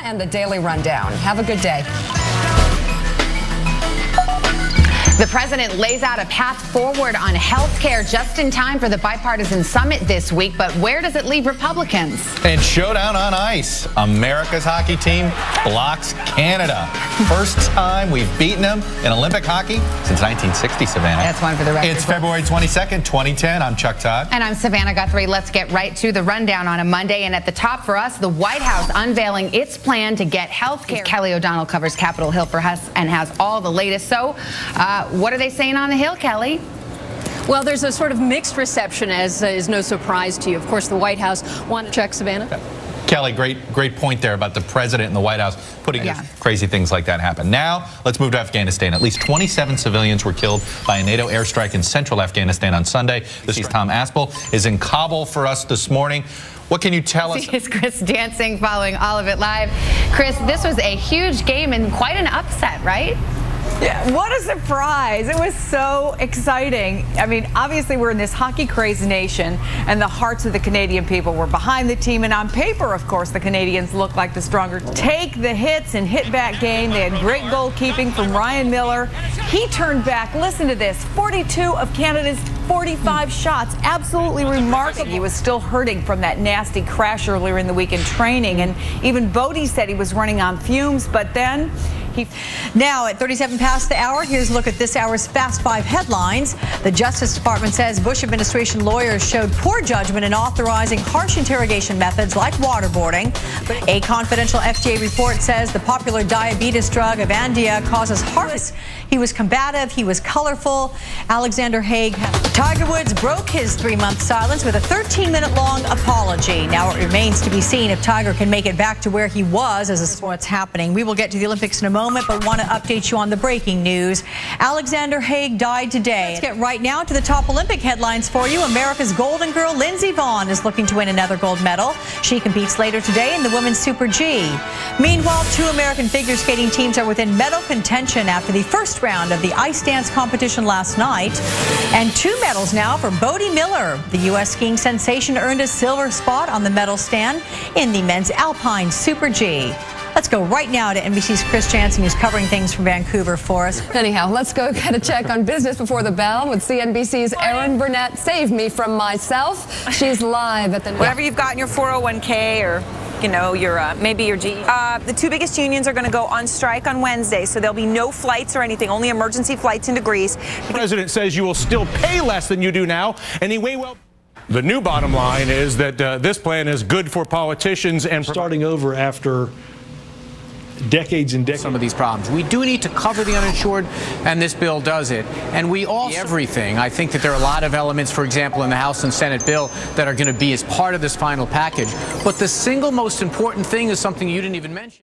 and the Daily Rundown. Have a good day. The president lays out a path forward on health care just in time for the bipartisan summit this week. But where does it leave Republicans? And showdown on ice. America's hockey team blocks Canada. First time we've beaten them in Olympic hockey since 1960, Savannah. That's one for the record. It's February 22nd, 2010. I'm Chuck Todd. And I'm Savannah Guthrie. Let's get right to the rundown on a Monday. And at the top for us, the White House unveiling its plan to get health care. Kelly O'Donnell covers Capitol Hill for us and has all the latest. So what are they saying on the Hill, Kelly? Well, there's a sort of mixed reception, as is no surprise to you. Of course, the White House wanted to check, Savannah. Yeah. Kelly, great point there about the president and the White House putting crazy things like that happen. Now, let's move to Afghanistan. At least 27 civilians were killed by a NATO airstrike in central Afghanistan on Sunday. This is Tom Aspel is in Kabul for us this morning. What can you tell us? Is Chris dancing, following all of it live. Chris, this was a huge game and quite an upset, right? Yeah, what a surprise. It was so exciting. I mean, obviously we're in this hockey-crazed nation, and the hearts of the Canadian people were behind the team. And on paper, of course, the Canadians look like the stronger. Take the hits and hit back game. They had great goalkeeping from Ryan Miller. He turned back. Listen to this. 42 of Canada's 45 shots. Absolutely remarkable. He was still hurting from that nasty crash earlier in the week in training. And even Bodie said he was running on fumes, but then Now at 37 past the hour, here's a look at this hour's Fast 5 headlines. The Justice Department says Bush administration lawyers showed poor judgment in authorizing harsh interrogation methods like waterboarding. But a confidential FDA report says the popular diabetes drug Avandia causes heart. He was combative. He was colorful. Alexander Haig. Tiger Woods broke his 3-month silence with a 13-minute long apology. Now it remains to be seen if Tiger can make it back to where he was as a sport's happening. We will get to the Olympics in a moment, but want to update you on the breaking news. Alexander Haig died today. Let's get right now to the top Olympic headlines for you. America's Golden Girl Lindsey Vonn is looking to win another gold medal. She competes later today in the women's Super G. Meanwhile, 2 American figure skating teams are within medal contention after the first round of the ice dance competition last night. And 2 medals now for Bodie Miller. The U.S. skiing sensation earned a silver spot on the medal stand in the men's Alpine Super G. Let's go right now to NBC's Chris Jansen, who's covering things from Vancouver for us. Anyhow, let's go get a check on business before the bell with CNBC's Erin Burnett. Save me from myself. She's live at the... Whatever you've got in your 401k or, you know, your maybe your G. The 2 biggest unions are going to go on strike on Wednesday, so there'll be no flights or anything, only emergency flights into Greece. The president says you will still pay less than you do now, and he may well... The new bottom line is that this plan is good for politicians and... Starting over after decades and decades. Some of these problems. We do need to cover the uninsured, and this bill does it. And we also everything. I think that there are a lot of elements, for example, in the House and Senate bill that are going to be as part of this final package. But the single most important thing is something you didn't even mention.